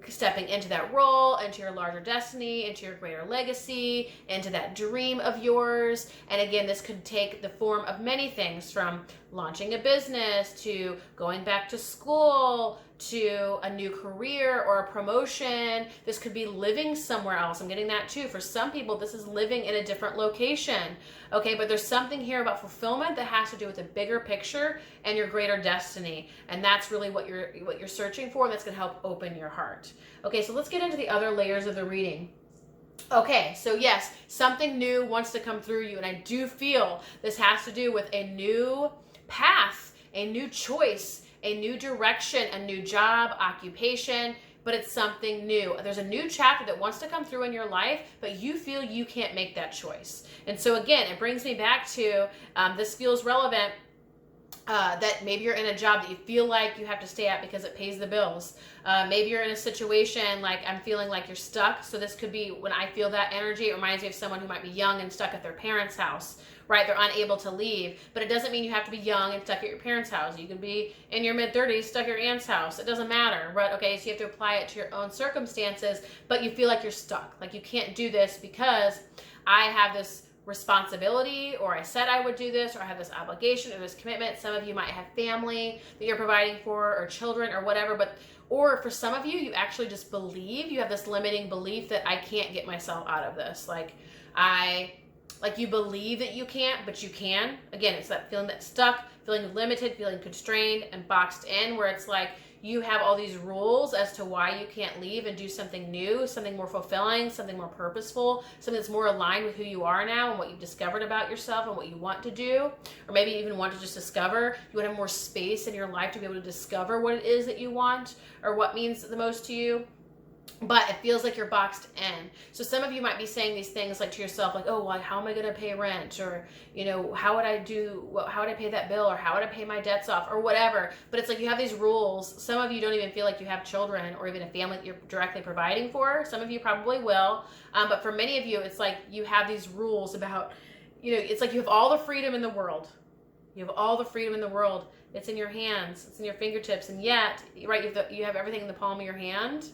stepping into that role, into your larger destiny, into your greater legacy, into that dream of yours. And again, this could take the form of many things, from launching a business to going back to school to a new career or a promotion. This could be living somewhere else. I'm getting that too. For some people, this is living in a different location. Okay, but there's something here about fulfillment that has to do with the bigger picture and your greater destiny. And that's really what you're searching for, and that's going to help open your heart. Okay, so let's get into the other layers of the reading. Okay, so yes, something new wants to come through you, and I do feel this has to do with a new path, a new choice, a new direction, a new job, occupation, but it's something new. There's a new chapter that wants to come through in your life, but you feel you can't make that choice. And so again, it brings me back to, this feels relevant, that maybe you're in a job that you feel like you have to stay at because it pays the bills. Maybe you're in a situation like I'm feeling like you're stuck. So this could be, when I feel that energy, it reminds me of someone who might be young and stuck at their parents' house, right? They're unable to leave, but it doesn't mean you have to be young and stuck at your parents' house. You can be in your mid-30s stuck at your aunt's house. It doesn't matter, right? Okay, so you have to apply it to your own circumstances, but you feel like you're stuck. Like you can't do this because I have this responsibility, or I said I would do this, or I have this obligation or this commitment. Some of you might have family that you're providing for, or children, or whatever, or for some of you, you actually just believe, you have this limiting belief that I can't get myself out of this. Like like you believe that you can't, but you can. Again, it's that feeling that's stuck, feeling limited, feeling constrained and boxed in, where it's like you have all these rules as to why you can't leave and do something new, something more fulfilling, something more purposeful, something that's more aligned with who you are now and what you've discovered about yourself and what you want to do, or maybe even want to just discover. You want to have more space in your life to be able to discover what it is that you want or what means the most to you. But it feels like you're boxed in. So some of you might be saying these things like to yourself, like, oh, well, how am I going to pay rent? Or, you know, how would I pay that bill? Or how would I pay my debts off? Or whatever. But it's like you have these rules. Some of you don't even feel like you have children or even a family that you're directly providing for. Some of you probably will. But for many of you, it's like you have these rules about, you know, it's like you have all the freedom in the world. You have all the freedom in the world. It's in your hands. It's in your fingertips. And yet, right, you have everything in the palm of your hand.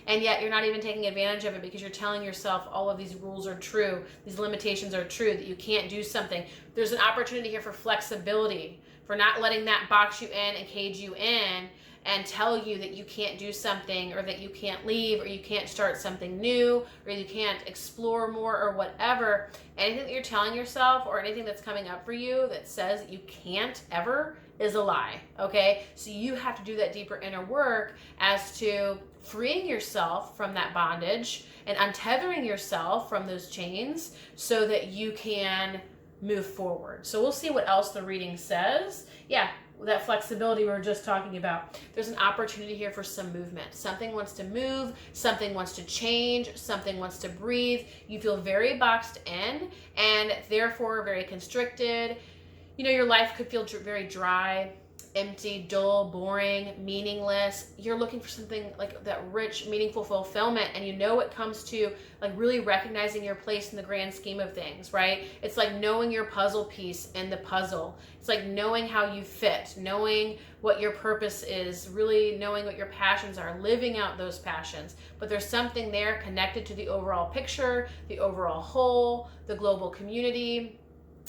And yet you're not even taking advantage of it because you're telling yourself all of these rules are true, these limitations are true, that you can't do something. There's an opportunity here for flexibility, for not letting that box you in and cage you in and tell you that you can't do something, or that you can't leave, or you can't start something new, or you can't explore more, or whatever. Anything that you're telling yourself or anything that's coming up for you that says that you can't ever is a lie, okay? So you have to do that deeper inner work as to freeing yourself from that bondage and untethering yourself from those chains so that you can move forward. So we'll see what else the reading says. Yeah, that flexibility we were just talking about. There's an opportunity here for some movement. Something wants to move, something wants to change, something wants to breathe. You feel very boxed in and therefore very constricted. You know, your life could feel very dry, empty, dull, boring, meaningless. You're looking for something like that rich, meaningful fulfillment, and you know it comes to like really recognizing your place in the grand scheme of things, right? It's like knowing your puzzle piece in the puzzle. It's like knowing how you fit, knowing what your purpose is, really knowing what your passions are, living out those passions. But there's something there connected to the overall picture, the overall whole, the global community,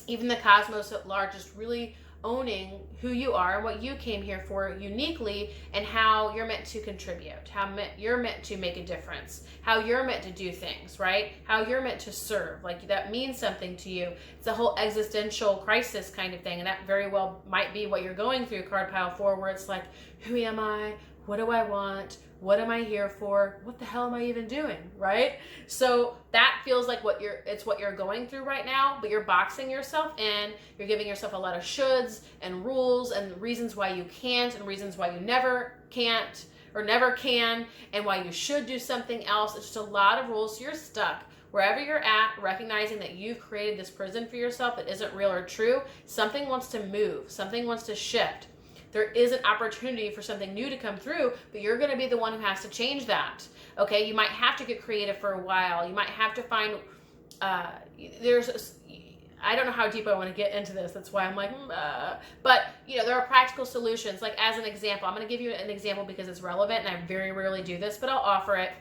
even the cosmos at large, just really owning who you are and what you came here for uniquely, and how you're meant to contribute, how you're meant to make a difference, how you're meant to do things, right? How you're meant to serve. Like that means something to you. It's a whole existential crisis kind of thing, and that very well might be what you're going through, card pile 4, where it's like, who am I? What do I want? What am I here for? What the hell am I even doing, right? So that feels like it's what you're going through right now, but you're boxing yourself in. You're giving yourself a lot of shoulds and rules and reasons why you can't and reasons why you never can't or never can, and why you should do something else. It's just a lot of rules. So you're stuck wherever you're at, recognizing that you've created this prison for yourself that isn't real or true. Something wants to move. Something wants to shift. There is an opportunity for something new to come through, but you're going to be the one who has to change that. Okay, you might have to get creative for a while. You might have to find, I don't know how deep I want to get into this. That's why I'm like, but you know, there are practical solutions. Like as an example, I'm going to give you an example because it's relevant, and I very rarely do this, but I'll offer it.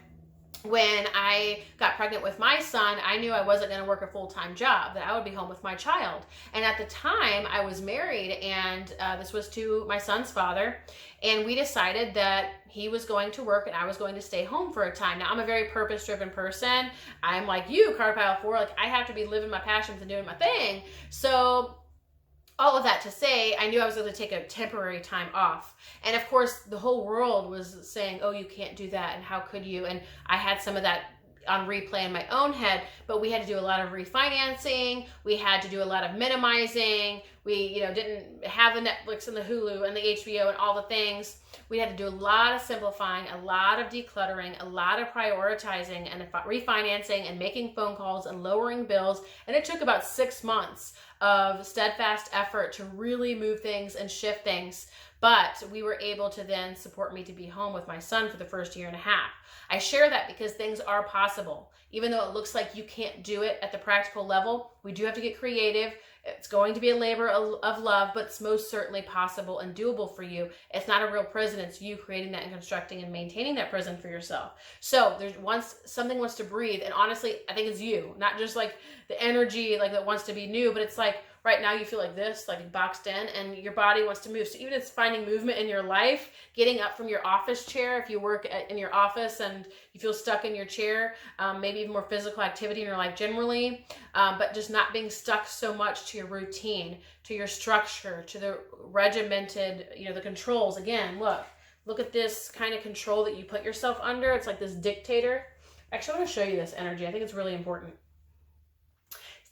When I got pregnant with my son, I knew I wasn't going to work a full-time job, that I would be home with my child. And at the time, I was married, and this was to my son's father, and we decided that he was going to work and I was going to stay home for a time. Now, I'm a very purpose-driven person. I'm like you, card pile 4, like I have to be living my passions and doing my thing. So all of that to say, I knew I was going to take a temporary time off. And of course, the whole world was saying, oh, you can't do that, and how could you? And I had some of that on replay in my own head, but we had to do a lot of refinancing. We had to do a lot of minimizing. We, didn't have the Netflix and the Hulu and the HBO and all the things. We had to do a lot of simplifying, a lot of decluttering, a lot of prioritizing and refinancing and making phone calls and lowering bills. And it took about 6 months of steadfast effort to really move things and shift things. But we were able to then support me to be home with my son for the first year and a half. I share that because things are possible. Even though it looks like you can't do it at the practical level, we do have to get creative. It's going to be a labor of love, but it's most certainly possible and doable for you. It's not a real prison. It's you creating that and constructing and maintaining that prison for yourself. So something wants to breathe. And honestly, I think it's you, not just like the energy like that wants to be new, but it's like right now you feel like this, like boxed in, and your body wants to move. So even if it's finding movement in your life, getting up from your office chair, if you work in your office and you feel stuck in your chair, maybe even more physical activity in your life generally, but just not being stuck so much to your routine, to your structure, to the regimented, the controls. Again, look at this kind of control that you put yourself under. It's like this dictator. Actually, I want to show you this energy. I think it's really important.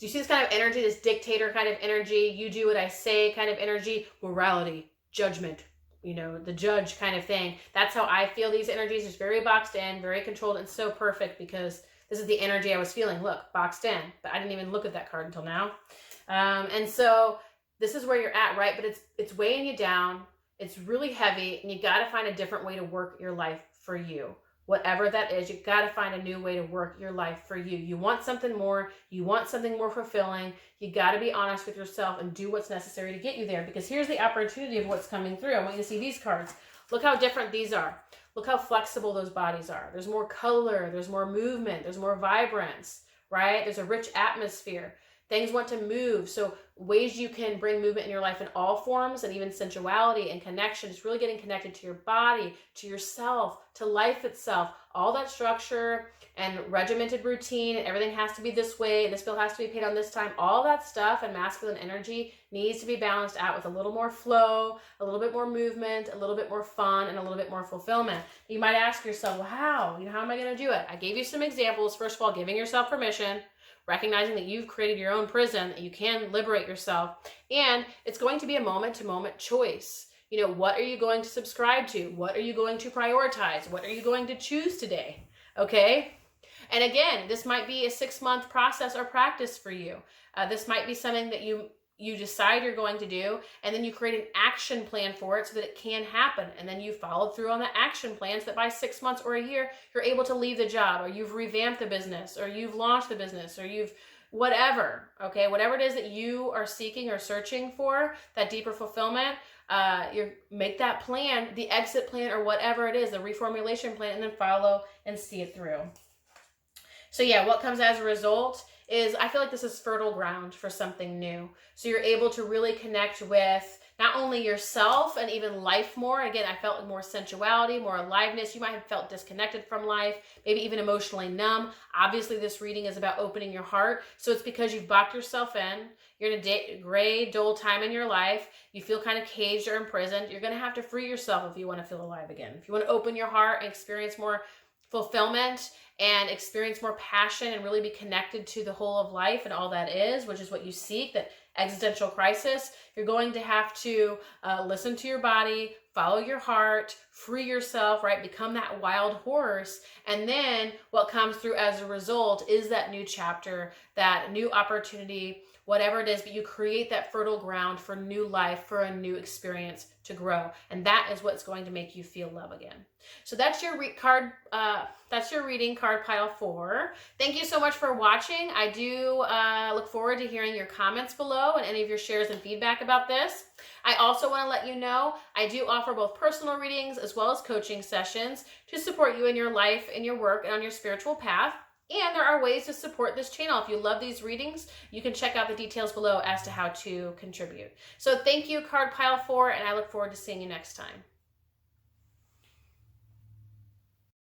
Do you see this kind of energy, this dictator kind of energy, you do what I say kind of energy, morality, judgment, the judge kind of thing. That's how I feel these energies, just very boxed in, very controlled, and so perfect because this is the energy I was feeling. Look, boxed in, but I didn't even look at that card until now. And so this is where you're at, right? But it's weighing you down. It's really heavy, and you got to find a different way to work your life for you. Whatever that is, you got to find a new way to work your life for you. You want something more. You want something more fulfilling. You got to be honest with yourself and do what's necessary to get you there, because here's the opportunity of what's coming through. I want you to see these cards. Look how different these are. Look how flexible those bodies are. There's more color. There's more movement. There's more vibrance, right? There's a rich atmosphere. Things want to move. So ways you can bring movement in your life in all forms, and even sensuality and connection, is really getting connected to your body, to yourself, to life itself. All that structure and regimented routine, and everything has to be this way, this bill has to be paid on this time. All that stuff and masculine energy needs to be balanced out with a little more flow, a little bit more movement, a little bit more fun, and a little bit more fulfillment. You might ask yourself, well, how? How am I going to do it? I gave you some examples. First of all, giving yourself permission, recognizing that you've created your own prison, that you can liberate yourself. And it's going to be a moment-to-moment choice. What are you going to subscribe to? What are you going to prioritize? What are you going to choose today? Okay? And again, this might be a 6-month process or practice for you. This might be something that you decide you're going to do, and then you create an action plan for it so that it can happen. And then you follow through on the action plans that by 6 months or a year, you're able to leave the job, or you've revamped the business, or you've launched the business, or you've whatever, okay? Whatever it is that you are seeking or searching for, that deeper fulfillment, you make that plan, the exit plan, or whatever it is, the reformulation plan, and then follow and see it through. So yeah, what comes as a result is I feel like this is fertile ground for something new. So you're able to really connect with not only yourself and even life more. Again, I felt more sensuality, more aliveness. You might have felt disconnected from life, maybe even emotionally numb. Obviously, this reading is about opening your heart. So it's because you've boxed yourself in. You're in a gray, dull time in your life. You feel kind of caged or imprisoned. You're going to have to free yourself if you want to feel alive again. If you want to open your heart and experience more fulfillment and experience more passion and really be connected to the whole of life and all that is, which is what you seek, that existential crisis, you're going to have to listen to your body, follow your heart, free yourself, right? Become that wild horse. And then what comes through as a result is that new chapter, that new opportunity, whatever it is, but you create that fertile ground for new life, for a new experience to grow. And that is what's going to make you feel love again. So that's your that's your reading, card pile 4. Thank you so much for watching. I do look forward to hearing your comments below and any of your shares and feedback about this. I also want to let you know I do offer both personal readings as well as coaching sessions to support you in your life, in your work, and on your spiritual path. And there are ways to support this channel. If you love these readings, you can check out the details below as to how to contribute. So thank you, card pile 4, and I look forward to seeing you next time.